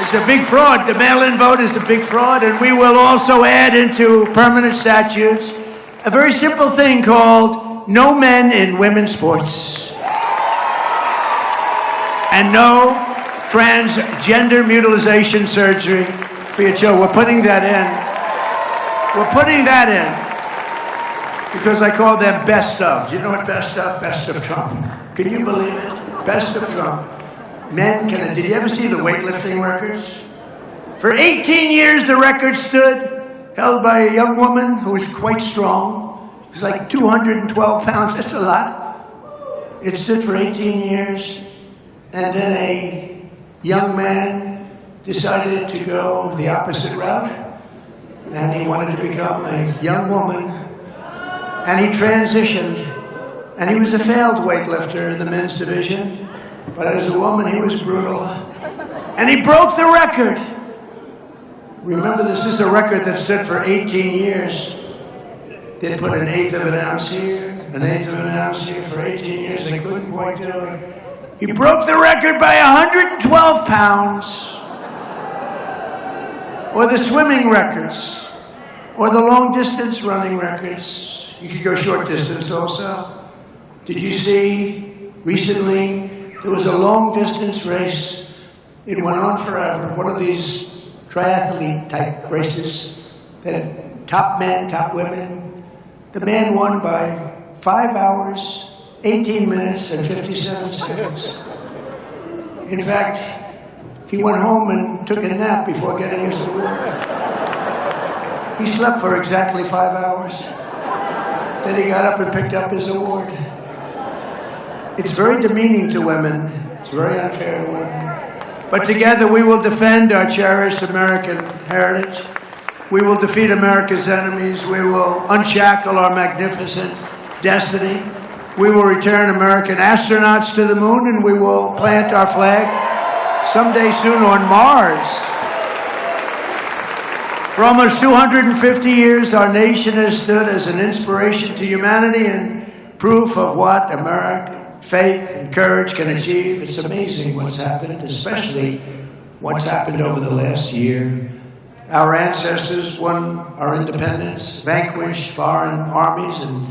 It's a big fraud. The mail-in vote is a big fraud. And we will also add into permanent statutes a very simple thing called no men in women's sports. And no transgender mutilization surgery for your children. We're putting that in. We're putting that in because I call them best of. You know what best of? Best of Trump. Can you believe it? Best of Trump. Men can. Did you ever see the weightlifting records? For 18 years, the record stood held by a young woman who was quite strong. It was like 212 pounds. That's a lot. It stood for 18 years. And then a young man decided to go the opposite route. And he wanted to become a young woman. And he transitioned. And he was a failed weightlifter in the men's division. But as a woman, he was brutal. And he broke the record. Remember, this is a record that stood for 18 years. They put an eighth of an ounce here, an eighth of an ounce here for 18 years. They couldn't quite do it. He broke the record by 112 pounds. Or the swimming records. Or the long distance running records. You could go short distance also. Did you see recently there was a long distance race? It went on forever. One of these triathlete type races that had top men, top women. The man won by 5 hours, 18 minutes, and 57 seconds. In fact, he went home and took a nap before getting his award. He slept for exactly 5 hours. Then he got up and picked up his award. It's very demeaning to women. It's very unfair to women. But together we will defend our cherished American heritage. We will defeat America's enemies. We will unshackle our magnificent destiny. We will return American astronauts to the moon, and we will plant our flag someday soon on Mars. For almost 250 years, our nation has stood as an inspiration to humanity and proof of what American faith and courage can achieve. It's amazing what's happened, especially what's happened over the last year. Our ancestors won our independence, vanquished foreign armies, and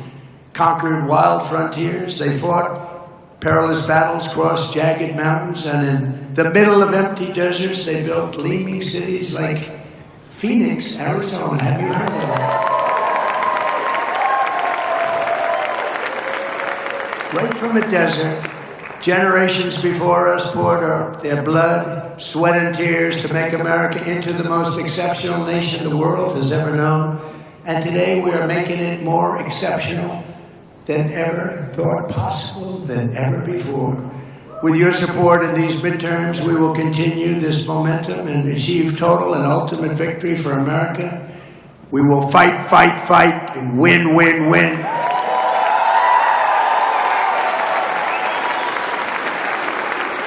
conquered wild frontiers. They fought perilous battles, crossed jagged mountains, and in the middle of empty deserts, they built gleaming cities like Phoenix, Arizona. Have you heard of it? Right from a desert, generations before us poured their blood, sweat, and tears to make America into the most exceptional nation the world has ever known. And today we are making it more exceptional than ever thought possible, than ever before. With your support in these midterms, we will continue this momentum and achieve total and ultimate victory for America. We will fight, fight, fight, and win, win, win.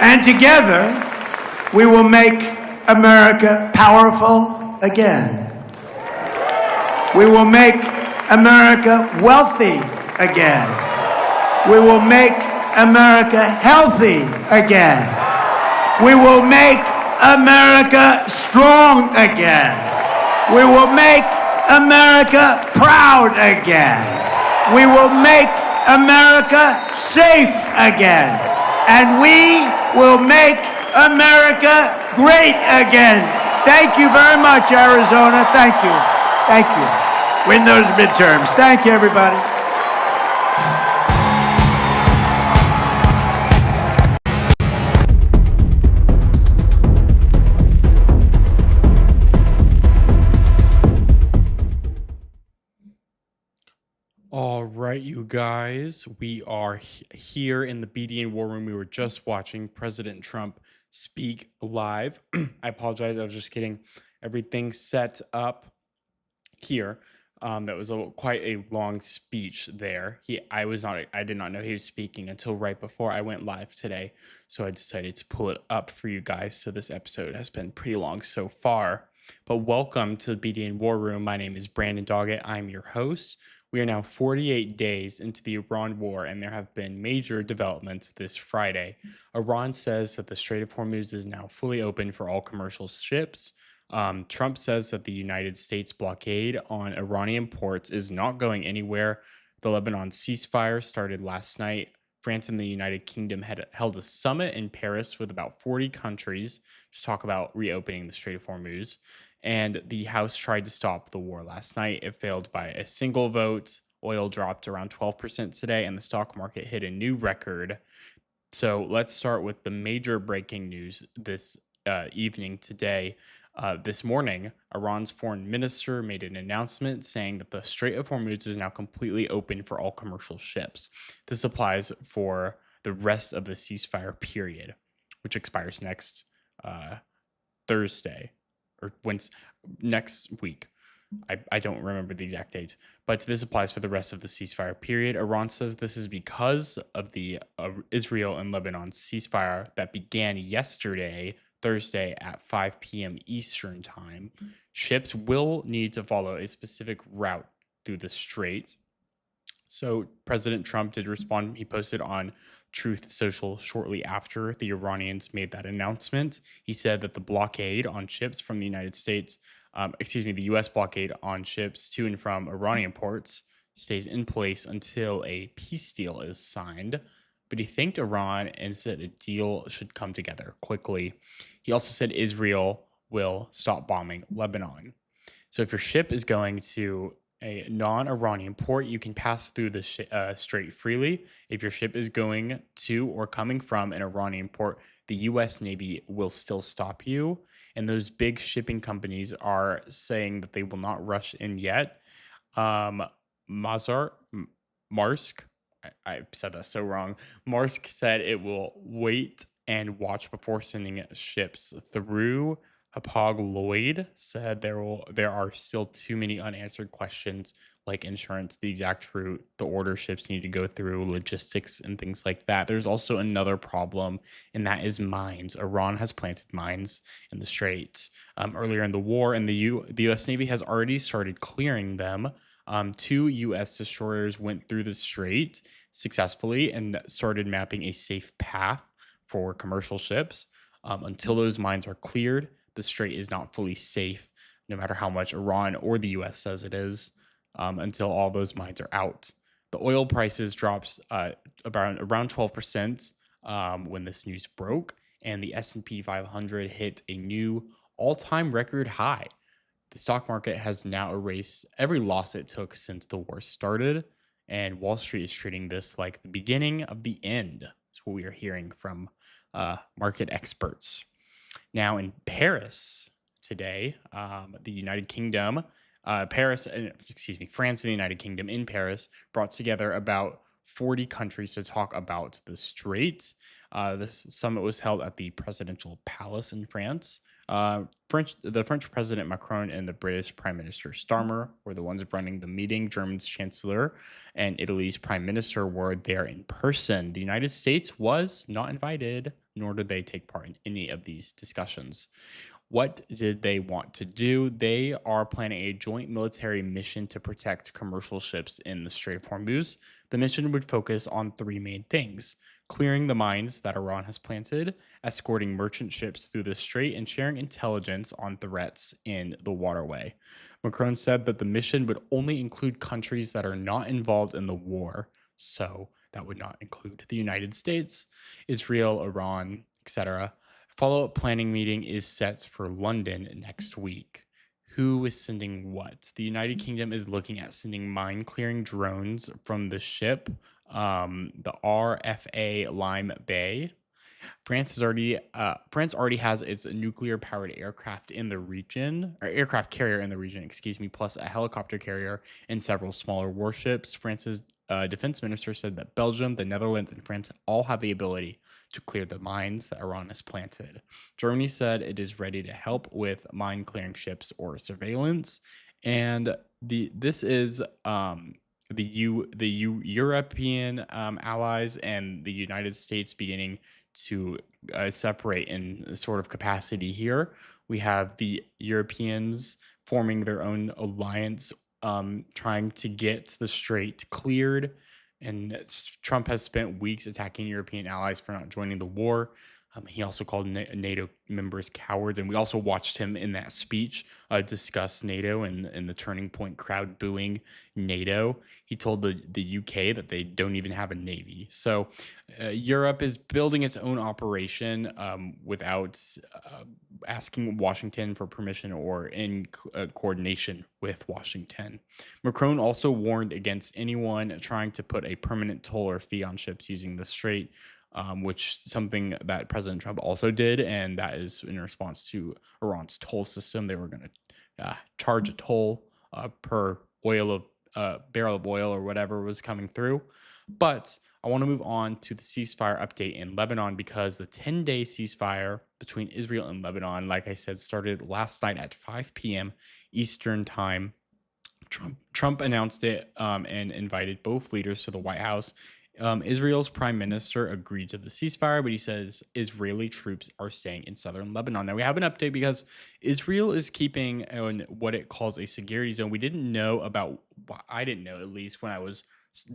And together, we will make America powerful again. We will make America wealthy again. We will make America healthy again. We will make America strong again. We will make America proud again. We will make America safe again. And we will make America great again. Thank you very much, Arizona. Thank you. Thank you. Win those midterms. Thank you, everybody. All right, you guys, we are here in the BDN War Room. We were just watching President Trump speak live. I apologize. I was just getting everything set up here. That was quite a long speech there. I did not know he was speaking until right before I went live today. So I decided to pull it up for you guys. So this episode has been pretty long so far. But welcome to the BDN War Room. My name is Brandon Doggett. I'm your host. We are now 48 days into the Iran war, and there have been major developments this Friday. Iran says that the Strait of Hormuz is now fully open for all commercial ships. Trump says that the United States blockade on Iranian ports is not going anywhere. The Lebanon ceasefire started last night. France and the United Kingdom had held a summit in Paris with about 40 countries to talk about reopening the Strait of Hormuz. And the House tried to stop the war last night. It failed by a single vote. Oil dropped around 12% today, and the stock market hit a new record. So let's start with the major breaking news this evening today. This morning, Iran's foreign minister made an announcement saying that the Strait of Hormuz is now completely open for all commercial ships. This applies for the rest of the ceasefire period, which expires next Thursday or next week. I don't remember the exact date, but this applies for the rest of the ceasefire period. Iran says this is because of the Israel and Lebanon ceasefire that began yesterday, Thursday at 5 p.m. Eastern time. Ships will need to follow a specific route through the strait. So President Trump did respond. He posted on Truth Social shortly after the Iranians made that announcement. He said that the blockade on ships from the United States, the U.S. blockade on ships to and from Iranian ports stays in place until a peace deal is signed. But he thanked Iran and said a deal should come together quickly. He also said Israel will stop bombing Lebanon. So if your ship is going to a non-Iranian port, you can pass through the strait freely. If your ship is going to or coming from an Iranian port, the U.S. Navy will still stop you. And those big shipping companies are saying that they will not rush in yet. Maersk, I said that so wrong. Maersk said it will wait and watch before sending ships through. Hapag-Lloyd said there are still too many unanswered questions like insurance, the exact route, the order ships need to go through, logistics, and things like that. There's also another problem, and that is mines. Iran has planted mines in the strait earlier in the war, and the U.S. Navy has already started clearing them. 2 U.S. destroyers went through the strait successfully and started mapping a safe path for commercial ships. Until those mines are cleared, the strait is not fully safe, no matter how much Iran or the U.S. says it is, until all those mines are out. The oil prices dropped around 12% when this news broke, and the S&P 500 hit a new all-time record high. The stock market has now erased every loss it took since the war started, and Wall Street is treating this like the beginning of the end. That's what we are hearing from market experts. Now in Paris today, the United Kingdom, France and the United Kingdom in Paris brought together about 40 countries to talk about the strait. This summit was held at the presidential palace in France. The French President Macron and the British Prime Minister Starmer were the ones running the meeting. Germany's Chancellor and Italy's Prime Minister were there in person. The United States was not invited, nor did they take part in any of these discussions. What did they want to do? They are planning a joint military mission to protect commercial ships in the Strait of Hormuz. The mission would focus on 3 main things: clearing the mines that Iran has planted, escorting merchant ships through the strait, and sharing intelligence on threats in the waterway. Macron said that the mission would only include countries that are not involved in the war. So that would not include the United States, Israel, Iran, etc. Follow-up planning meeting is set for London next week. Who is sending what? The United Kingdom is looking at sending mine-clearing drones from the ship, the RFA Lime Bay. France already has its nuclear-powered aircraft in the region, or aircraft carrier in the region, plus a helicopter carrier and several smaller warships. France's defense minister said that Belgium, the Netherlands, and France all have the ability to clear the mines that Iran has planted. Germany said it is ready to help with mine-clearing ships or surveillance, And this is European allies and the United States beginning to separate in sort of capacity here. We have the Europeans forming their own alliance, trying to get the strait cleared. And Trump has spent weeks attacking European allies for not joining the war. He also called NATO members cowards, and we also watched him in that speech discuss NATO and the Turning Point crowd booing NATO. He told the UK that they don't even have a navy. So Europe is building its own operation without asking Washington for permission or in coordination with Washington. Macron also warned against anyone trying to put a permanent toll or fee on ships using the strait, which something that President Trump also did, and that is in response to Iran's toll system. They were going to charge a toll per barrel of oil or whatever was coming through. But I want to move on to the ceasefire update in Lebanon, because the 10-day ceasefire between Israel and Lebanon, like I said, started last night at 5 p.m. Eastern time. Trump announced it and invited both leaders to the White House. Israel's prime minister agreed to the ceasefire, but he says Israeli troops are staying in southern Lebanon. Now, we have an update because Israel is keeping in what it calls a security zone. We didn't know about, I didn't know, at least when I was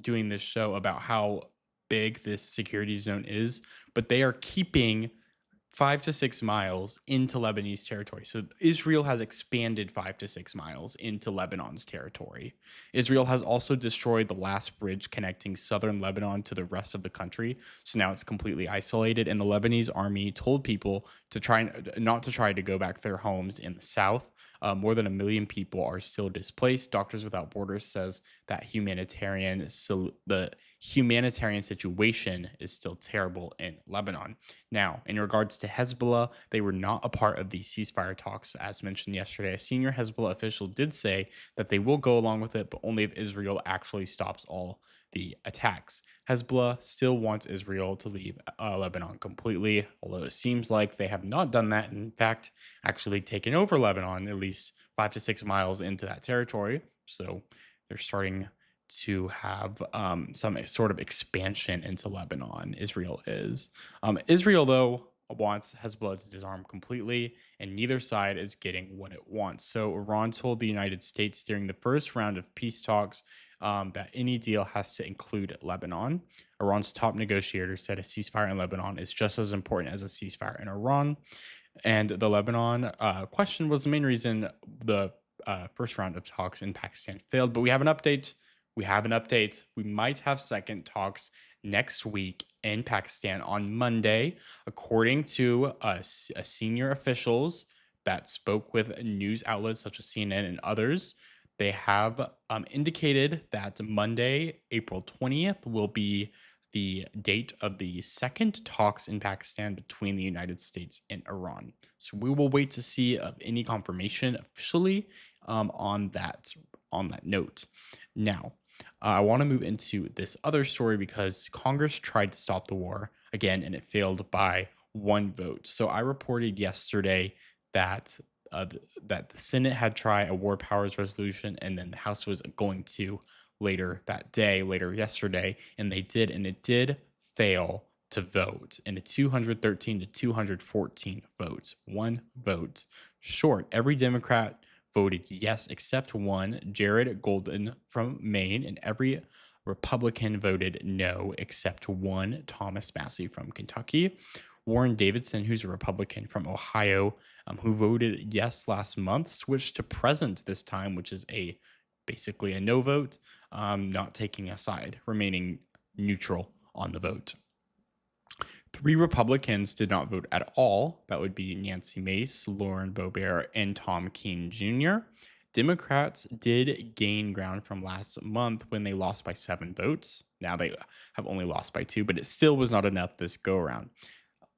doing this show, about how big this security zone is, but they are keeping 5 to 6 miles into Lebanese territory. So Israel has expanded 5 to 6 miles into Lebanon's territory. Israel has also destroyed the last bridge connecting southern Lebanon to the rest of the country. So now it's completely isolated. And the Lebanese army told people to try not to try to go back to their homes in the south. More than 1 million people are still displaced. Doctors Without Borders says that the humanitarian situation is still terrible in Lebanon. Now, in regards to Hezbollah, they were not a part of these ceasefire talks. As mentioned yesterday, a senior Hezbollah official did say that they will go along with it, but only if Israel actually stops all the attacks. Hezbollah still wants Israel to leave Lebanon completely, although it seems like they have not done that. In fact, actually taken over Lebanon, at least 5 to 6 miles into that territory. So they're starting to have some sort of expansion into Lebanon. Israel is. Israel, though, wants Hezbollah to disarm completely, and neither side is getting what it wants. So Iran told the United States during the first round of peace talks that any deal has to include Lebanon. Iran's top negotiator said a ceasefire in Lebanon is just as important as a ceasefire in Iran. And the Lebanon question was the main reason the first round of talks in Pakistan failed. But we have an update. We might have second talks next week in Pakistan on Monday, according to senior officials that spoke with news outlets such as CNN and others. They have indicated that Monday, April 20th, will be the date of the second talks in Pakistan between the United States and Iran. So we will wait to see any confirmation officially on that note. Now, I want to move into this other story because Congress tried to stop the war again, and it failed by one vote. So I reported yesterday that the Senate had tried a war powers resolution, and then the House was going to later yesterday, and they did, and it did fail to vote in a 213 to 214 votes, one vote short. Every Democrat voted yes except one, Jared Golden from Maine, and every Republican voted no except one, Thomas Massie from Kentucky. Warren Davidson, who's a Republican from Ohio, who voted yes last month, switched to present this time, which is basically a no vote, not taking a side, remaining neutral on the vote. 3 Republicans did not vote at all. That would be Nancy Mace, Lauren Boebert, and Tom Kean Jr. Democrats did gain ground from last month when they lost by 7 votes. Now they have only lost by 2, but it still was not enough this go around.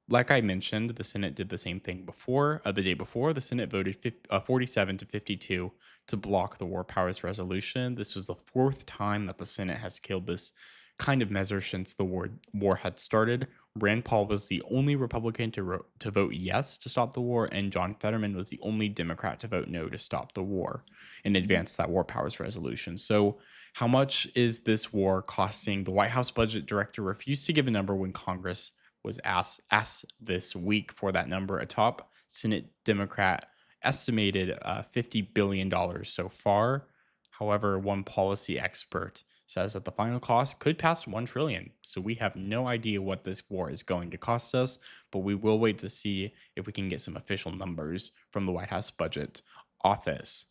Like I mentioned, the Senate did the same thing before. The day before, the Senate voted 47 to 52 to block the war powers resolution. This was the 4th time that the Senate has killed this kind of measure since the war had started. Rand Paul was the only Republican to vote yes to stop the war, and John Fetterman was the only Democrat to vote no to stop the war and advance that war powers resolution. So, how much is this war costing? The White House budget director refused to give a number when Congress was asked this week for that number. A top Senate Democrat estimated $50 billion so far. However, one policy expert says that the final cost could pass 1 trillion. So we have no idea what this war is going to cost us, but we will wait to see if we can get some official numbers from the White House budget office.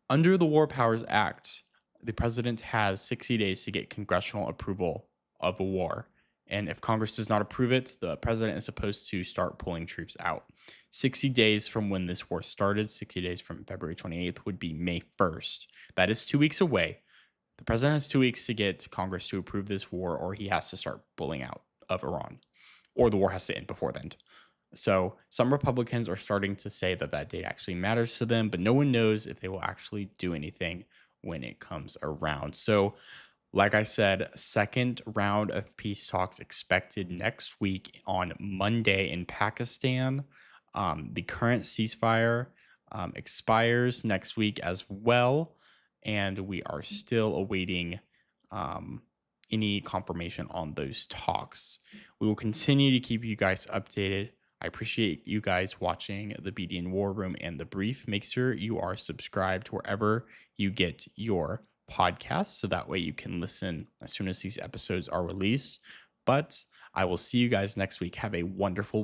Under the War Powers Act, the president has 60 days to get congressional approval of a war. And if Congress does not approve it, the president is supposed to start pulling troops out. 60 days from when this war started, 60 days from February 28th, would be May 1st. That is 2 weeks away. The president has 2 weeks to get Congress to approve this war, or he has to start pulling out of Iran, or the war has to end before then. So some Republicans are starting to say that that date actually matters to them, but no one knows if they will actually do anything when it comes around. So like I said, second round of peace talks expected next week on Monday in Pakistan. The current ceasefire expires next week as well, and we are still awaiting any confirmation on those talks. We will continue to keep you guys updated. I appreciate you guys watching the BDN War Room and The Brief. Make sure you are subscribed wherever you get your podcasts, so that way you can listen as soon as these episodes are released. But I will see you guys next week. Have a wonderful week.